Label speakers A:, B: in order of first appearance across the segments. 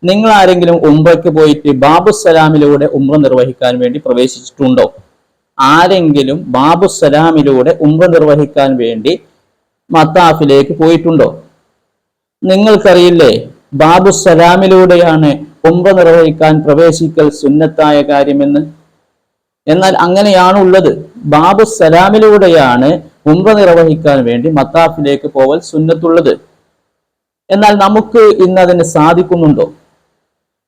A: നിങ്ങൾ ആരെങ്കിലും ഉംറയ്ക്ക് പോയിട്ട് ബാബുസലാമിലൂടെ ഉംറ നിർവഹിക്കാൻ വേണ്ടി പ്രവേശിച്ചിട്ടുണ്ടോ? ആരെങ്കിലും ബാബുസലാമിലൂടെ ഉംറ നിർവഹിക്കാൻ വേണ്ടി മത്താഫിലേക്ക് പോയിട്ടുണ്ടോ? നിങ്ങൾക്കറിയില്ലേ ബാബുസലാമിലൂടെയാണ് ഉംറ നിർവഹിക്കാൻ പ്രവേശിക്കൽ സുന്നത്തായ കാര്യമെന്ന്? എന്നാൽ അങ്ങനെയാണ് ഉള്ളത്. ബാബുസലാമിലൂടെയാണ് ഉംറ നിർവഹിക്കാൻ വേണ്ടി മത്താഫിലേക്ക് പോവൽ സുന്നത്തുള്ളത്. എന്നാൽ നമുക്ക് ഇന്ന് അതിന് സാധിക്കുന്നുണ്ടോ?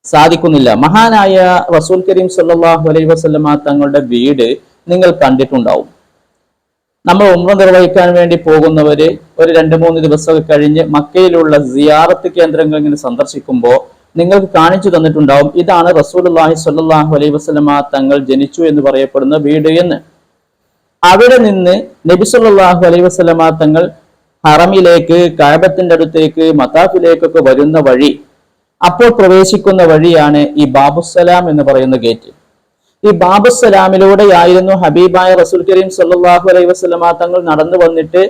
A: സാധിക്കുന്നില്ല. മഹാനായ റസൂൽ കരീം സല്ലല്ലാഹു അലൈഹി വസല്ലമ തങ്ങളുടെ വീട് നിങ്ങൾ കണ്ടിട്ടുണ്ടാവും. നമ്മൾ ഉംറ നിർവഹിക്കാൻ വേണ്ടി പോകുന്നവര് ഒരു 2-3 ദിവസമൊക്കെ കഴിഞ്ഞ് മക്കയിലുള്ള സിയാറത്ത് കേന്ദ്രങ്ങൾ ഇങ്ങനെ സന്ദർശിക്കുമ്പോൾ നിങ്ങൾക്ക് കാണിച്ചു തന്നിട്ടുണ്ടാവും, ഇതാണ് റസൂലുള്ളാഹി സ്വല്ലല്ലാഹു അലൈഹി വസല്ലമ തങ്ങൾ ജനിച്ചു എന്ന് പറയപ്പെടുന്ന വീട് എന്ന്. അവിടെ നിന്ന് നബി സല്ലല്ലാഹു അലൈഹി വസല്ലമ തങ്ങൾ ഹറമിലേക്ക്, കഅബത്തിന്റെ അടുത്തേക്ക്, മതാഫിലേക്കൊക്കെ വരുന്ന വഴി, അപ്പോൾ പ്രവേശിക്കുന്ന വഴിയാണ് ഈ ബാബുസലാം എന്ന് പറയുന്ന ഗേറ്റ്. ഈ ബാബുസലാമിലൂടെയായിരുന്നു ഹബീബായ റസൂൽ കരീം സല്ലല്ലാഹു അലൈഹി വസല്ലമ തങ്ങൾ നടന്നു വന്നിട്ട്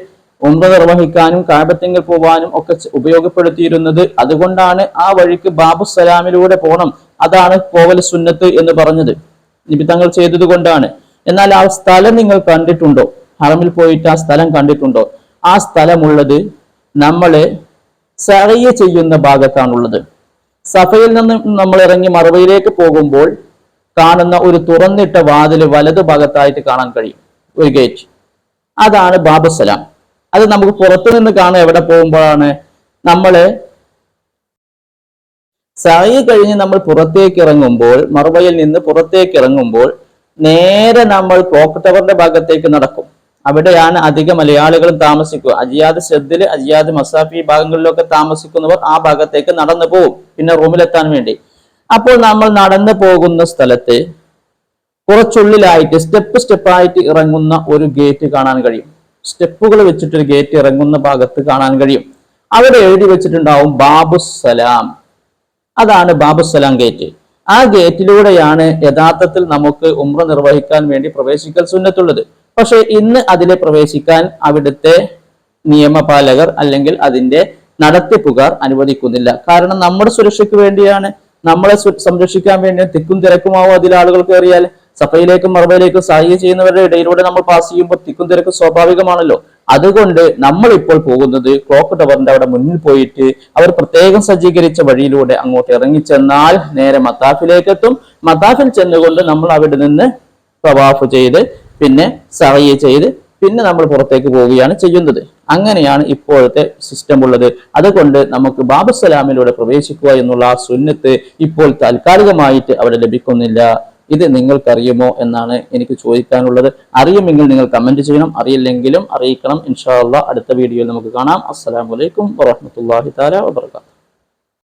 A: ഉംറ നിർവഹിക്കാനും കഅബത്തിൽ പോവാനും ഒക്കെ ഉപയോഗപ്പെടുത്തിയിരുന്നത്. അതുകൊണ്ടാണ് ആ വഴിക്ക് ബാബുസലാമിലൂടെ പോണം, അതാണ് പോവൽ സുന്നത്ത് എന്ന് പറഞ്ഞത്. നബി തങ്ങൾ ചെയ്തത് കൊണ്ടാണ്. എന്നാൽ ആ സ്ഥലം നിങ്ങൾ കണ്ടിട്ടുണ്ടോ? ഹറമിൽ പോയിട്ട് ആ സ്ഥലം കണ്ടിട്ടുണ്ടോ? ആ സ്ഥലമുള്ളത് നമ്മള് സഅയ ചെയ്യുന്ന ഭാഗത്താണുള്ളത്. സഫയിൽ നിന്ന് നമ്മൾ ഇറങ്ങി മർവയിലേക്ക് പോകുമ്പോൾ കാണുന്ന ഒരു തുറന്നിട്ട വാതില് വലതു ഭാഗത്തായിട്ട് കാണാൻ കഴിയും, ഒരു ഗേറ്റ്. അതാണ് ബാബുസലാം. അത് നമുക്ക് പുറത്തു നിന്ന് കാണാൻ എവിടെ പോകുമ്പോഴാണ്? നമ്മള് സഅയ കഴിഞ്ഞ് നമ്മൾ പുറത്തേക്ക് ഇറങ്ങുമ്പോൾ, മർവയിൽ നിന്ന് പുറത്തേക്ക് ഇറങ്ങുമ്പോൾ നേരെ നമ്മൾ ക്ലോക്ക് ടവറിന്റെ ഭാഗത്തേക്ക് നടക്കും. അവിടെയാണ് അധിക മലയാളികളും താമസിക്കുക. അജിയാദ് ഷെദ്ദില്, അജിയാദ് മസാഫി ഭാഗങ്ങളിലൊക്കെ താമസിക്കുന്നവർ ആ ഭാഗത്തേക്ക് നടന്നു പോകും പിന്നെ റൂമിലെത്താൻ വേണ്ടി. അപ്പോൾ നമ്മൾ നടന്നു പോകുന്ന സ്ഥലത്ത് കുറച്ചുള്ളിലായിട്ട് സ്റ്റെപ്പായിട്ട് ഇറങ്ങുന്ന ഒരു ഗേറ്റ് കാണാൻ കഴിയും. സ്റ്റെപ്പുകൾ വെച്ചിട്ടൊരു ഗേറ്റ് ഇറങ്ങുന്ന ഭാഗത്ത് കാണാൻ കഴിയും. അവിടെ എഴുതി വെച്ചിട്ടുണ്ടാവും ബാബുസലാം. അതാണ് ബാബുസലാം ഗേറ്റ്. ആ ഗേറ്റിലൂടെയാണ് യഥാർത്ഥത്തിൽ നമുക്ക് ഉംറ നിർവഹിക്കാൻ വേണ്ടി പ്രവേശിക്കൽ സുന്നത്തുള്ളത്. പക്ഷെ ഇന്ന് അതിലെ പ്രവേശിക്കാൻ അവിടുത്തെ നിയമപാലകർ അല്ലെങ്കിൽ അതിന്റെ നടത്തിപ്പുകാർ അനുവദിക്കുന്നില്ല. കാരണം നമ്മുടെ സുരക്ഷയ്ക്ക് വേണ്ടിയാണ്, നമ്മളെ സംരക്ഷിക്കാൻ വേണ്ടി. തിക്കും തിരക്കുമാവും അതിൽ ആളുകൾ കയറിയാൽ. സഫയിലേക്കും മർവയിലേക്കും സഅയ ചെയ്യുന്നവരുടെ ഇടയിലൂടെ നമ്മൾ പാസ് ചെയ്യുമ്പോൾ തിക്കും തിരക്കും സ്വാഭാവികമാണല്ലോ. അതുകൊണ്ട് നമ്മൾ ഇപ്പോൾ പോകുന്നത് ക്ലോക്ക് ടവറിന്റെ അവിടെ മുന്നിൽ പോയിട്ട് അവർ പ്രത്യേകം സജ്ജീകരിച്ച വഴിയിലൂടെ അങ്ങോട്ട് ഇറങ്ങിച്ചെന്നാൽ നേരെ മത്താഫിലേക്ക് എത്തും. മത്താഫിൽ ചെന്നുകൊണ്ട് നമ്മൾ അവിടെ നിന്ന് തവാഫ് ചെയ്ത് പിന്നെ സഅയ ചെയ്ത് പിന്നെ നമ്മൾ പുറത്തേക്ക് പോവുകയാണ് ചെയ്യുന്നത്. അങ്ങനെയാണ് ഇപ്പോഴത്തെ സിസ്റ്റം ഉള്ളത്. അതുകൊണ്ട് നമുക്ക് ബാബുസലാമിലൂടെ പ്രവേശിക്കുക എന്നുള്ള ആ സുന്നത്ത് ഇപ്പോൾ താൽക്കാലികമായിട്ട് അവിടെ ലഭിക്കുന്നില്ല. ഇത് നിങ്ങൾക്കറിയുമോ എന്നാണ് എനിക്ക് ചോദിക്കാനുള്ളത്. അറിയുമെങ്കിൽ നിങ്ങൾ കമന്റ് ചെയ്യണം, അറിയില്ലെങ്കിലും അറിയിക്കണം. ഇൻഷാ അല്ലാഹ് അടുത്ത വീഡിയോയിൽ നമുക്ക് കാണാം. അസ്സലാമു അലൈക്കും വറഹ്മത്തുള്ളാഹി തആല വബറകാതുഹു.